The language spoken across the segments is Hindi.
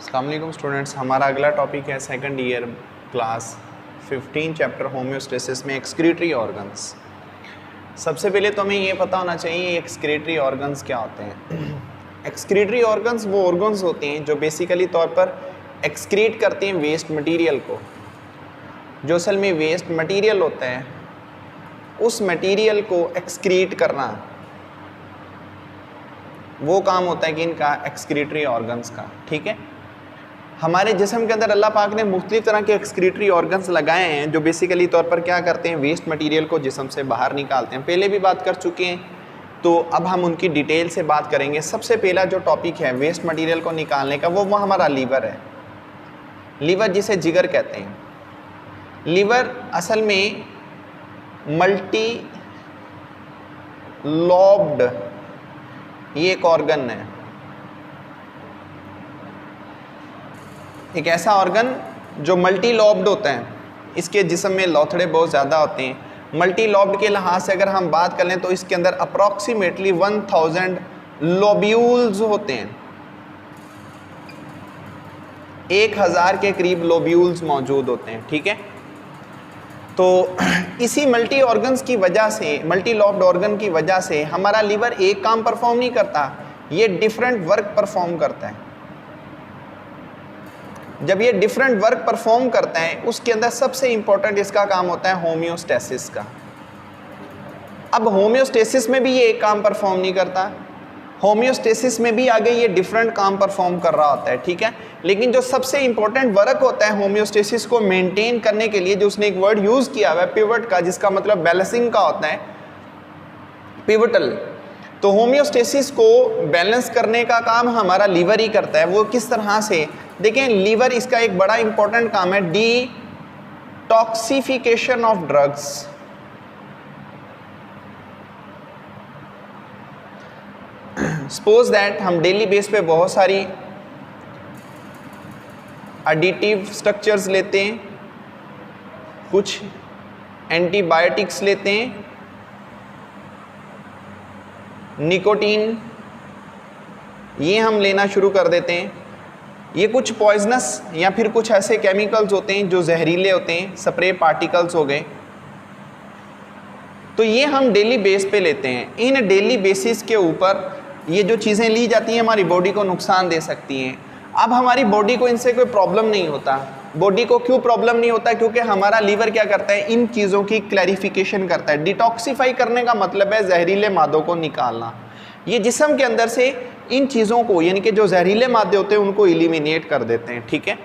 अस्सलाम वालेकुम स्टूडेंट्स, हमारा अगला टॉपिक है second year class 15 chapter homeostasis में एक्सक्रीटरी ऑर्गन्स। सबसे पहले तो हमें ये पता होना चाहिए एक्सक्रीटरी ऑर्गन्स क्या होते हैं। एक्सक्रीटरी ऑर्गन्स वो ऑर्गन्स होते हैं जो बेसिकली तौर पर एक्सक्रीट करते हैं वेस्ट मटेरियल को। जो असल में वेस्ट मटेरियल होता है उस मटेरियल को एक्सक्रीट करना वो काम होता है कि इनका एक्सक्रीटरी ऑर्गन्स का। ठीक है, हमारे जिस्म के अंदर अल्लाह पाक ने मुख्तलिफ तरह के एक्सक्रीटरी ऑर्गन्स लगाए हैं जो बेसिकली तौर पर क्या करते हैं, वेस्ट मटेरियल को जिस्म से बाहर निकालते हैं। पहले भी बात कर चुके हैं, तो अब हम उनकी डिटेल से बात करेंगे। सबसे पहला जो टॉपिक है वेस्ट मटेरियल को निकालने का वो हमारा लीवर है। लीवर जिसे जिगर कहते हैं। लीवर असल में मल्टी लॉब्ड ये एक ऑर्गन है, एक ऐसा ऑर्गन जो मल्टी लॉब्ड होता है। इसके जिस्म में लौथड़े बहुत ज़्यादा होते हैं। मल्टी लॉब्ड के लिहाज से अगर हम बात कर लें तो इसके अंदर अप्रॉक्सीमेटली 1000 लोब्यूल्स होते हैं। 1000 के करीब लोब्यूल्स मौजूद होते हैं। ठीक है, तो इसी मल्टी ऑर्गन्स की वजह से, मल्टी लॉब्ड ऑर्गन की वजह से हमारा लीवर एक काम परफॉर्म नहीं करता, ये डिफरेंट वर्क परफॉर्म करता है। जब ये डिफरेंट वर्क परफॉर्म करता है उसके अंदर सबसे इंपॉर्टेंट इसका काम होता है होम्योस्टेसिस का। अब होम्योस्टेसिस में भी ये एक काम परफॉर्म नहीं करता, होम्योस्टेसिस में भी आगे ये डिफरेंट काम परफॉर्म कर रहा होता है। ठीक है, लेकिन जो सबसे इंपॉर्टेंट वर्क होता है होम्योस्टेसिस को मेंटेन करने के लिए, जो उसने एक वर्ड यूज किया हुआ है पिवट का, जिसका मतलब बैलेंसिंग का होता है, पिवटल। तो होम्योस्टेसिस को बैलेंस करने का काम हमारा लीवर ही करता है। वो किस तरह से, देखें, लीवर इसका एक बड़ा इंपॉर्टेंट काम है detoxification of drugs. Suppose that हम डेली बेस पे बहुत सारी एडिटिव स्ट्रक्चर्स लेते हैं, कुछ एंटीबायोटिक्स लेते हैं, निकोटीन ये हम लेना शुरू कर देते हैं। ये कुछ पॉइजनस या फिर कुछ ऐसे केमिकल्स होते हैं जो जहरीले होते हैं, स्प्रे पार्टिकल्स हो गए, तो ये हम डेली बेस पे लेते हैं। इन डेली बेसिस के ऊपर ये जो चीज़ें ली जाती हैं हमारी बॉडी को नुकसान दे सकती हैं। अब हमारी बॉडी को इनसे कोई प्रॉब्लम नहीं होता। बॉडी को क्यों प्रॉब्लम नहीं होता? क्योंकि हमारा लीवर क्या करता है, इन चीज़ों की क्लैरिफिकेशन करता है। डिटॉक्सिफाई करने का मतलब है जहरीले मादों को निकालना। ये जिस्म के अंदर से इन चीज़ों को, यानी कि जो जहरीले मादे होते हैं उनको एलिमिनेट कर देते हैं। ठीक है,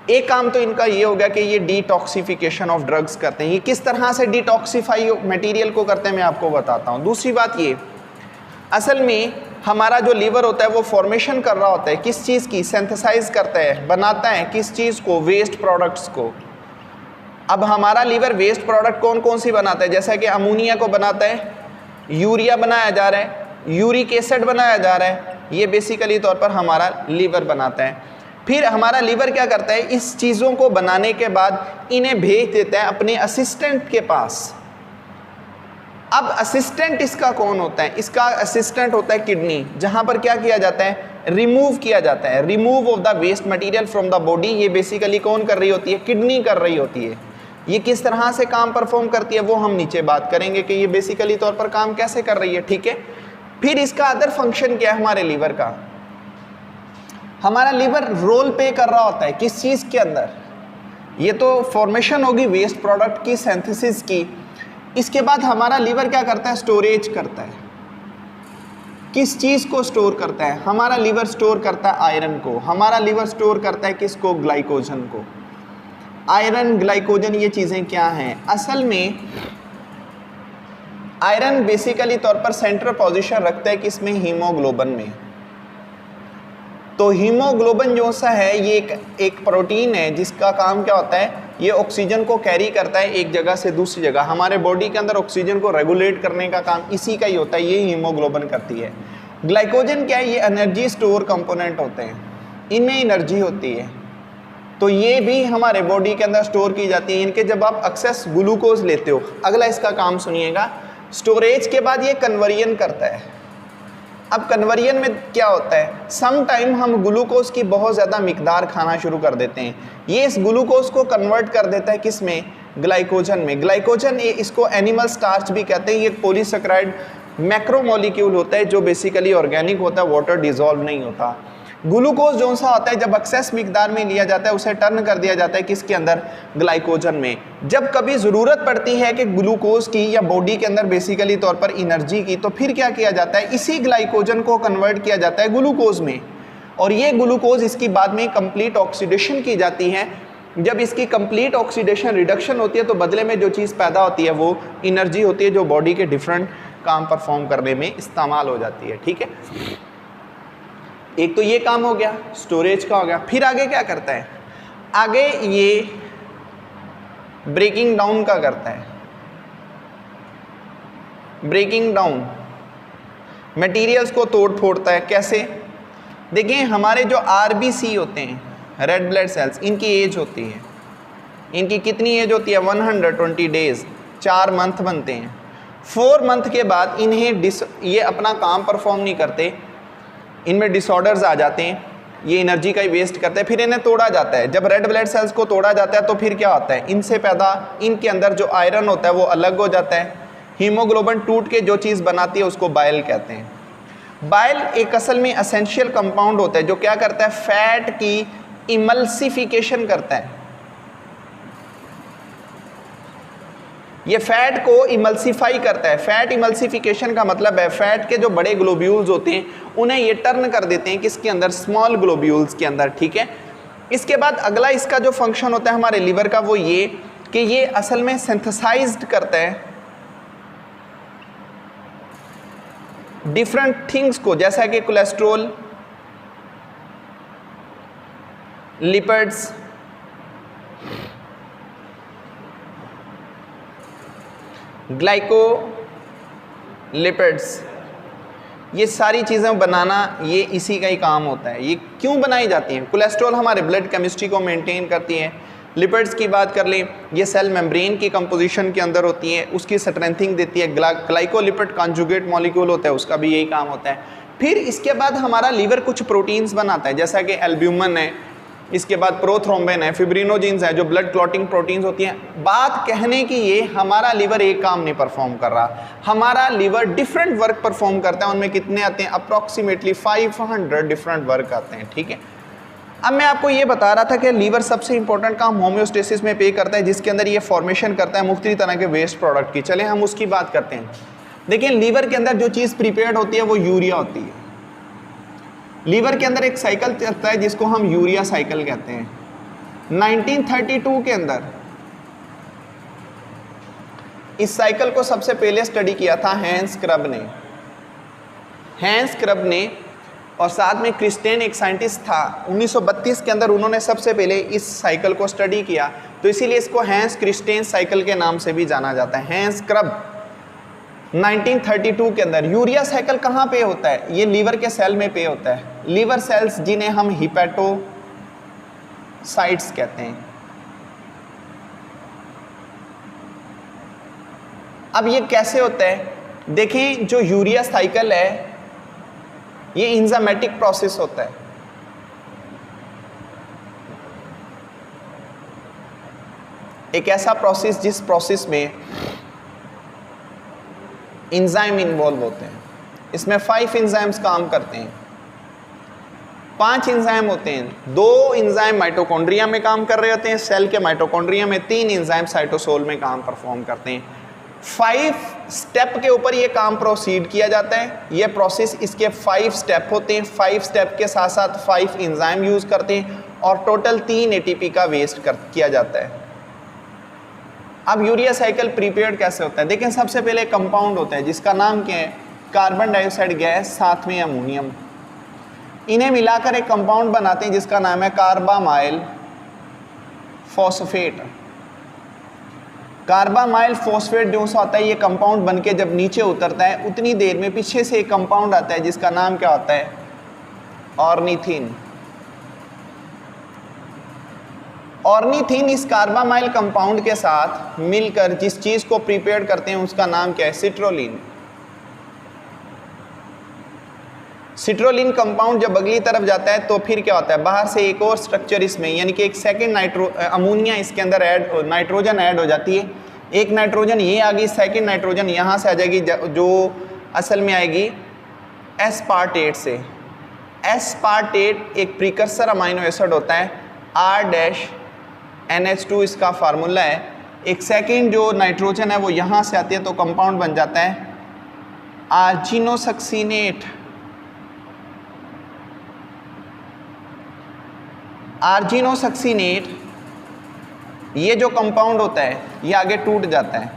एक काम तो इनका ये हो गया कि ये डिटॉक्सिफिकेशन ऑफ ड्रग्स करते हैं। ये किस तरह से डिटॉक्सिफाई मटेरियल को करते हैं मैं आपको बताता हूँ। दूसरी बात ये, असल में हमारा जो लीवर होता है वो फॉर्मेशन कर रहा होता है किस चीज़ की, सिंथेसाइज करता है, बनाता है किस चीज़ को, वेस्ट प्रोडक्ट्स को। अब हमारा लीवर वेस्ट प्रोडक्ट कौन कौन सी बनाता है, जैसा कि अमोनिया को बनाता है, यूरिया बनाया जा रहा है, यूरिक एसिड बनाया जा रहा है, ये बेसिकली तौर पर हमारा लीवर बनाता है। फिर हमारा लीवर क्या करता है, इस चीज़ों को बनाने के बाद इन्हें भेज देता है अपने असिस्टेंट के पास। अब असिस्टेंट इसका कौन होता है? इसका असिस्टेंट होता है किडनी, जहाँ पर क्या किया जाता है, रिमूव किया जाता है, remove of the waste material from the body. ये बेसिकली कौन कर रही होती है, किडनी कर रही होती है। ये किस तरह से काम परफॉर्म करती है वो हम नीचे बात करेंगे कि ये बेसिकली तौर पर काम कैसे कर रही है। ठीक है, फिर इसका अदर फंक्शन क्या है हमारे लीवर का। हमारा लीवर रोल प्ले कर रहा होता है किस चीज़ के अंदर, ये तो फॉर्मेशन होगी वेस्ट प्रोडक्ट की, सिंथेसिस की। इसके बाद हमारा लीवर क्या करता है, स्टोरेज करता है। किस चीज़ को स्टोर करता है? हमारा लीवर स्टोर करता है आयरन को। हमारा लीवर स्टोर करता है किसको, ग्लाइकोजन को। आयरन, ग्लाइकोजन ये चीज़ें क्या हैं? असल में आयरन बेसिकली तौर पर सेंट्रल पोजीशन रखता है किसमें, हीमोग्लोबिन में। तो हीमोग्लोबिन जो सा है ये एक प्रोटीन है जिसका काम क्या होता है, ये ऑक्सीजन को कैरी करता है एक जगह से दूसरी जगह। हमारे बॉडी के अंदर ऑक्सीजन को रेगुलेट करने का काम इसी का ही होता है, ये हीमोग्लोबिन करती है। ग्लाइकोजन क्या है, ये एनर्जी स्टोर कंपोनेंट होते हैं, इनमें एनर्जी होती है, तो ये भी हमारे बॉडी के अंदर स्टोर की जाती है। इनके जब आप एक्सेस ग्लूकोज लेते हो, अगला इसका काम सुनिएगा, स्टोरेज के बाद ये कन्वर्जन करता है। अब कन्वर्जन में क्या होता है, सम टाइम हम ग्लूकोज की बहुत ज़्यादा मिकदार खाना शुरू कर देते हैं, ये इस ग्लूकोज को कन्वर्ट कर देता है किस में, ग्लाइकोजन में। ग्लाइकोजन इसको एनिमल स्टार्च भी कहते हैं। ये एक पॉलीसेकेराइड मैक्रोमोलिक्यूल होता है जो बेसिकली ऑर्गेनिक होता है, वाटर डिजॉल्व नहीं होता। ग्लूकोज जो सा होता है जब एक्सेस मिकदार में लिया जाता है उसे टर्न कर दिया जाता है किसके अंदर, ग्लाइकोजन में। जब कभी ज़रूरत पड़ती है कि ग्लूकोज की या बॉडी के अंदर बेसिकली तौर पर एनर्जी की, तो फिर क्या किया जाता है, इसी ग्लाइकोजन को कन्वर्ट किया जाता है ग्लूकोज में, और ये ग्लूकोज इसकी बाद में कंप्लीट ऑक्सीडेशन की जाती है। जब इसकी कंप्लीट ऑक्सीडेशन रिडक्शन होती है तो बदले में जो चीज़ पैदा होती है वो एनर्जी होती है जो बॉडी के डिफरेंट काम परफॉर्म करने में इस्तेमाल हो जाती है। ठीक है, एक तो ये काम हो गया, स्टोरेज का हो गया। फिर आगे क्या करता है, आगे ये ब्रेकिंग डाउन का करता है। ब्रेकिंग डाउन मटेरियल्स को तोड़ फोड़ता है। कैसे, देखिए हमारे जो आरबीसी होते हैं, रेड ब्लड सेल्स, इनकी एज होती है, इनकी कितनी एज होती है, 120 डेज, 4 मंथ बनते हैं। 4 मंथ के बाद इन्हें ये अपना काम परफॉर्म नहीं करते, इनमें डिसऑर्डर्स आ जाते हैं, ये एनर्जी का ही वेस्ट करते हैं, फिर इन्हें तोड़ा जाता है। जब रेड ब्लड सेल्स को तोड़ा जाता है तो फिर क्या होता है, इनसे पैदा इनके अंदर जो आयरन होता है वो अलग हो जाता है। हीमोग्लोबिन टूट के जो चीज़ बनाती है उसको बाइल कहते हैं। बाइल एक असल में एसेंशियल कंपाउंड होता है जो क्या करता है, फैट की इमल्सिफिकेशन करता है। ये फैट को इमल्सिफाई करता है। फैट इमल्सिफिकेशन का मतलब है फैट के जो बड़े ग्लोब्यूल्स होते हैं उन्हें ये टर्न कर देते हैं किसके अंदर, स्मॉल ग्लोब्यूल्स के अंदर। ठीक है, इसके बाद अगला इसका जो फंक्शन होता है हमारे लीवर का वो ये कि ये असल में सिंथेसाइज्ड करता है डिफरेंट थिंग्स को, जैसा कि कोलेस्ट्रॉल, लिपिड्स, ग्लाइकोलिपिड्स, ये सारी चीज़ें बनाना ये इसी का ही काम होता है। ये क्यों बनाई जाती हैं, कोलेस्ट्रॉल हमारे ब्लड केमिस्ट्री को मेंटेन करती है। लिपिड्स की बात कर लें, ये सेल मेम्ब्रेन की कंपोजिशन के अंदर होती है, उसकी स्ट्रेंथिंग देती है। ग्लाइकोलिपिड कॉन्जुगेट मॉलिक्यूल होता है, उसका भी यही काम होता है। फिर इसके बाद हमारा लीवर कुछ प्रोटीन्स बनाता है, जैसा कि एल्ब्यूमिन है, इसके बाद प्रोथ्रोम्बिन है, फिब्रिनोजिन्स है, जो ब्लड क्लॉटिंग प्रोटीन्स होती हैं। बात कहने की ये, हमारा लीवर एक काम नहीं परफॉर्म कर रहा, हमारा लीवर डिफरेंट वर्क परफॉर्म करता है। उनमें कितने आते हैं, अप्रॉक्सीमेटली 500 डिफरेंट वर्क आते हैं। ठीक है, अब मैं आपको ये बता रहा था कि लीवर सबसे इंपॉर्टेंट काम होम्योस्टेसिस में पे करता है, जिसके अंदर ये फॉर्मेशन करता है मुख्तलिफ तरह के वेस्ट प्रोडक्ट की। चले हम उसकी बात करते हैं। देखिए लीवर के अंदर जो चीज़ प्रिपेयर्ड होती है वो यूरिया होती है। लीवर के अंदर एक साइकिल चलता है जिसको हम यूरिया साइकिल कहते हैं। 1932 के अंदर इस साइकिल को सबसे पहले स्टडी किया था हैंस क्रब ने। हैंस क्रब ने और साथ में क्रिस्टेन एक साइंटिस्ट था, 1932 के अंदर उन्होंने सबसे पहले इस साइकिल को स्टडी किया, तो इसीलिए इसको हैंस क्रिस्टेन साइकिल के नाम से भी जाना जाता है। हैंस क्रब 1932 के अंदर। यूरिया साइकिल कहाँ पे होता है, ये लीवर के सेल में पे होता है। लीवर सेल्स जिन्हें हम हिपैटोसाइट्स कहते हैं। अब ये कैसे होता है, देखें जो यूरिया साइकिल है ये इंजामेटिक प्रोसेस होता है। एक ऐसा प्रोसेस जिस प्रोसेस में एंजाइम इन्वॉल्व होते हैं। इसमें 5 एंजाइम्स काम करते हैं, 5 एंजाइम होते हैं। 2 एंजाइम माइटोकॉन्ड्रिया में काम कर रहे होते हैं, सेल के माइटोकॉन्ड्रिया में 3 एंजाइम साइटोसोल में काम परफॉर्म करते हैं। 5 स्टेप के ऊपर ये काम प्रोसीड किया जाता है। ये प्रोसेस, इसके 5 स्टेप होते हैं। 5 स्टेप के साथ साथ 5 एंजाइम यूज करते हैं और टोटल 3 एटीपी का वेस्ट किया जाता है। अब यूरिया साइकिल प्रीपेयर्ड कैसे होता है, देखें सबसे पहले कंपाउंड होता है जिसका नाम क्या है, कार्बन डाइऑक्साइड गैस साथ में अमोनियम, इन्हें मिलाकर एक कंपाउंड बनाते हैं जिसका नाम है कार्बामाइल फॉस्फेट। कार्बामाइल फॉस्फेट जो सा होता है, ये कंपाउंड बनके जब नीचे उतरता है उतनी देर में पीछे से एक कंपाउंड आता है जिसका नाम क्या होता है, ऑर्निथिन। ऑर्निथिन इस कार्बामाइल कंपाउंड के साथ मिलकर जिस चीज को प्रिपेयर करते हैं उसका नाम क्या है, सिट्रोलिन। सिट्रोलिन कंपाउंड जब अगली तरफ जाता है तो फिर क्या होता है, बाहर से एक और स्ट्रक्चर इसमें, यानी कि एक सेकंड अमोनिया इसके अंदर नाइट्रोजन ऐड हो जाती है। एक नाइट्रोजन ये आ गई, सेकंड नाइट्रोजन यहाँ से आ जाएगी, जो असल में आएगी एस्पार्टेट से। एस्पार्टेट एक प्रिकर्सर अमाइनो एसिड होता है, R-NH2 इसका फार्मूला है। एक सेकंड जो नाइट्रोजन है वो यहाँ से आती है तो कंपाउंड बन जाता है आर्जिनोसक्सीनेट। आर्जिनोसक्सीनेट ये जो कंपाउंड होता है ये आगे टूट जाता है।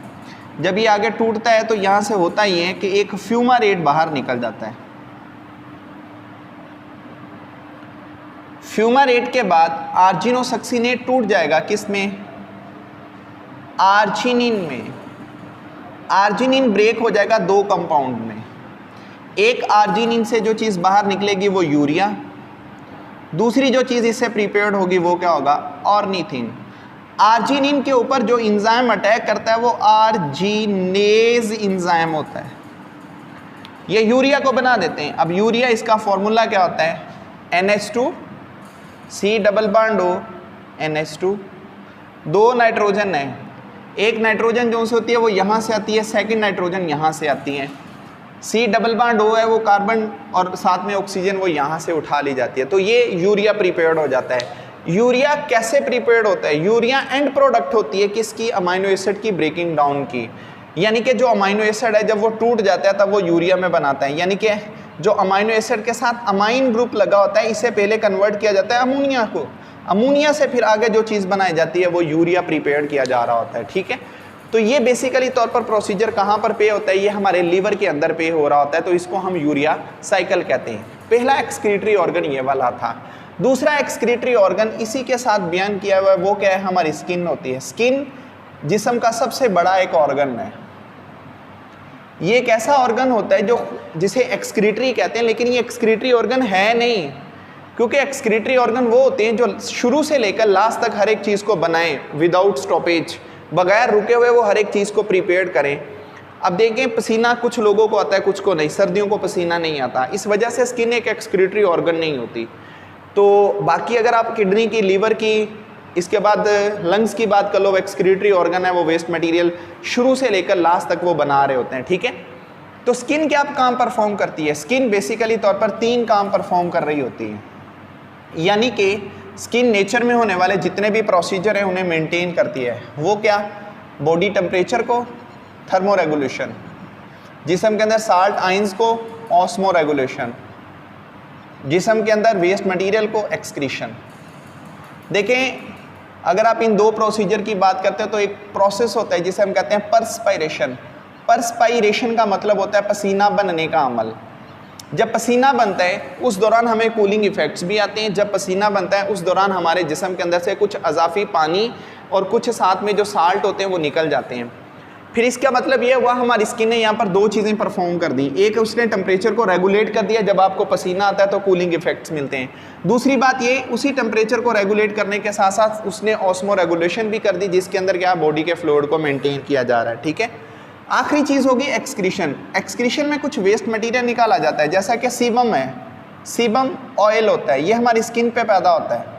जब ये आगे टूटता है तो यहाँ से होता ही है कि एक फ्यूमारेट बाहर निकल जाता है। फ्यूमारेट के बाद आर्जिनोसक्सीनेट टूट जाएगा, किस में, आर्जिनिन में। आर्जिनिन ब्रेक हो जाएगा दो कंपाउंड में। एक आर्जिनिन से जो चीज़ बाहर निकलेगी वो यूरिया, दूसरी जो चीज़ इससे प्रिपेयर्ड होगी वो क्या होगा, ऑर्निथिन। आर्जिनिन के ऊपर जो इंजाइम अटैक करता है वो आर्जिनेज इंजाइम होता है, ये यूरिया को बना देते हैं। अब यूरिया इसका फॉर्मूला क्या होता है, NH2 C double bond O NH2, दो नाइट्रोजन है, एक नाइट्रोजन जो से होती है वो यहाँ से आती है, सेकंड नाइट्रोजन यहाँ से आती है। C डबल बॉन्ड O है वो कार्बन और साथ में ऑक्सीजन वो यहाँ से उठा ली जाती है, तो ये यूरिया प्रिपेयर्ड हो जाता है। यूरिया कैसे प्रिपेयर्ड होता है, यूरिया एंड प्रोडक्ट होती है किसकी, अमाइनो एसिड की ब्रेकिंग डाउन की। यानी कि जो अमाइनो एसिड है जब वो टूट जाता है तब वो यूरिया में बनाता है, यानी कि जो अमाइनो एसिड के साथ अमाइन ग्रुप लगा होता है इसे पहले कन्वर्ट किया जाता है अमोनिया को, अमोनिया से फिर आगे जो चीज़ बनाई जाती है वो यूरिया प्रिपेयर्ड किया जा रहा होता है। ठीक है, तो ये बेसिकली तौर पर प्रोसीजर कहाँ पर पे होता है, ये हमारे लीवर के अंदर पे हो रहा होता है, तो इसको हम यूरिया साइकिल कहते हैं। पहला एक्सक्रीटरी ऑर्गन ये वाला था। दूसरा एक्सक्रीटरी ऑर्गन इसी के साथ बयान किया हुआ है, वो क्या है, हमारी स्किन होती है। स्किन जिस्म का सबसे बड़ा एक ऑर्गन है। ये एक ऐसा ऑर्गन होता है जो जिसे एक्सक्रीटरी कहते हैं, लेकिन ये एक्सक्रीटरी ऑर्गन है नहीं, क्योंकि एक्सक्रीटरी ऑर्गन वो होते हैं जो शुरू से लेकर लास्ट तक हर एक चीज़ को बनाएं विदाउट स्टॉपेज, बगैर रुके हुए वो हर एक चीज़ को प्रिपेयर करें। अब देखें पसीना कुछ लोगों को आता है कुछ को नहीं, सर्दियों को पसीना नहीं आता, इस वजह से स्किन एक एक्सक्रीटरी ऑर्गन नहीं होती। तो बाकी अगर आप किडनी की, लीवर की, इसके बाद लंग्स की बात कर लो, एक्सक्रीटरी ऑर्गन है, वो वेस्ट मटेरियल शुरू से लेकर लास्ट तक वो बना रहे होते हैं। ठीक है, तो स्किन क्या काम परफॉर्म करती है, स्किन बेसिकली तौर पर 3 काम परफॉर्म कर रही होती है। यानी कि स्किन नेचर में होने वाले जितने भी प्रोसीजर हैं उन्हें मेंटेन करती है। वो क्या, बॉडी टेम्परेचर को, थर्मो रेगुलेशन, जिस्म के अंदर साल्ट आइंस को, ऑस्मो रेगुलेशन, जिस्म के अंदर वेस्ट मटेरियल को, एक्सक्रीशन। देखें अगर आप इन दो प्रोसीजर की बात करते हैं तो एक प्रोसेस होता है जिसे हम कहते हैं परस्पायरेशन। परस्पायरेशन का मतलब होता है पसीना बनने का अमल। जब पसीना बनता है उस दौरान हमें कूलिंग इफेक्ट्स भी आते हैं। जब पसीना बनता है उस दौरान हमारे जिस्म के अंदर से कुछ अजाफी पानी और कुछ साथ में जो साल्ट होते हैं वो निकल जाते हैं। फिर इसका मतलब ये हुआ हमारी स्किन ने यहाँ पर 2 चीज़ें परफॉर्म कर दी। एक, उसने टेम्परेचर को रेगुलेट कर दिया, जब आपको पसीना आता है तो कूलिंग इफेक्ट्स मिलते हैं। दूसरी बात ये, उसी टेम्परेचर को रेगुलेट करने के साथ साथ उसने ऑस्मो रेगुलेशन भी कर दी, जिसके अंदर क्या बॉडी के फ्लूइड को मेंटेन किया जा रहा है। ठीक है, आखिरी चीज़ होगी एक्सक्रीशन। एक्सक्रीशन में कुछ वेस्ट मटीरियल निकाला जाता है, जैसा कि सीबम है, सीबम ऑयल होता है, ये हमारी स्किन पे पैदा होता है।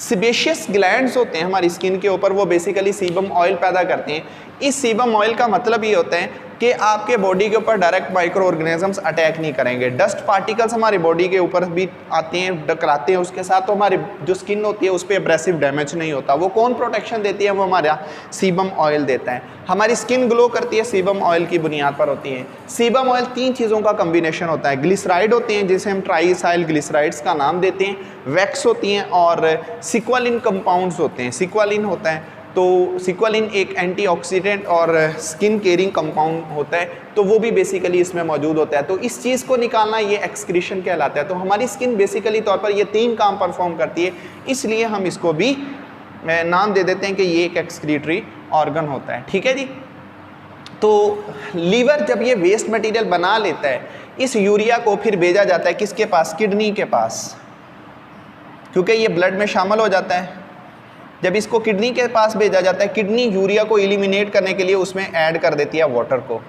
सिबेशियस ग्लैंड्स होते हैं हमारी स्किन के ऊपर, वो बेसिकली सीबम ऑयल पैदा करते हैं। इस सीबम ऑयल का मतलब ये होता है कि आपके बॉडी के ऊपर डायरेक्ट माइक्रो ऑर्गेनिजम्स अटैक नहीं करेंगे। डस्ट पार्टिकल्स हमारी बॉडी के ऊपर भी आते हैं, टकराते हैं उसके साथ, तो हमारी जो स्किन होती है उस पर एब्रेसिव डैमेज नहीं होता। वो कौन प्रोटेक्शन देती है, वो हमारा सीबम ऑयल देता है। हमारी स्किन ग्लो करती है सीबम ऑयल की बुनियाद पर होती है। सीबम ऑयल 3 चीज़ों का कम्बिनेशन होता है। ग्लिसराइड होते हैं जिसे हम ट्राइसाइल ग्लिसराइड्स का नाम देते हैं, वैक्स होती हैं, और सिक्वालिन कंपाउंड्स होते हैं। सिक्वालिन होता है तो सिक्वालिन एक एंटीऑक्सीडेंट और स्किन केयरिंग कंपाउंड होता है, तो वो भी बेसिकली इसमें मौजूद होता है। तो इस चीज़ को निकालना ये एक्सक्रीशन कहलाता है। तो हमारी स्किन बेसिकली तौर पर ये 3 काम परफॉर्म करती है, इसलिए हम इसको भी नाम दे देते हैं कि ये एक एक्सक्रीटरी ऑर्गन होता है। ठीक है जी, तो लीवर जब ये वेस्ट मटेरियल बना लेता है, इस यूरिया को फिर भेजा जाता है किसके पास, किडनी के पास, क्योंकि ये ब्लड में शामिल हो जाता है। जब इसको किडनी के पास भेजा जाता है, किडनी यूरिया को एलिमिनेट करने के लिए उसमें ऐड कर देती है वाटर को।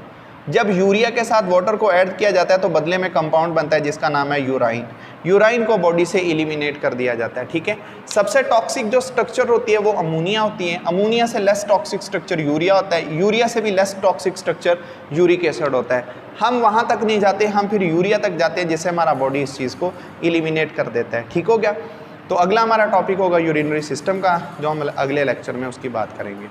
जब यूरिया के साथ वाटर को ऐड किया जाता है तो बदले में कंपाउंड बनता है जिसका नाम है यूराइन। यूराइन को बॉडी से एलिमिनेट कर दिया जाता है, ठीक है। सबसे टॉक्सिक जो स्ट्रक्चर होती है वो अमोनिया होती है। अमोनिया से लेस टॉक्सिक स्ट्रक्चर यूरिया होता है। यूरिया से भी less toxic structure uric acid होता है। हम वहाँ तक नहीं जाते, हम फिर यूरिया तक जाते हैं जिससे हमारा बॉडी इस चीज़ को एलिमिनेट कर देता है, ठीक हो गया। तो अगला हमारा टॉपिक होगा यूरिनरी सिस्टम का, जो हम अगले लेक्चर में उसकी बात करेंगे।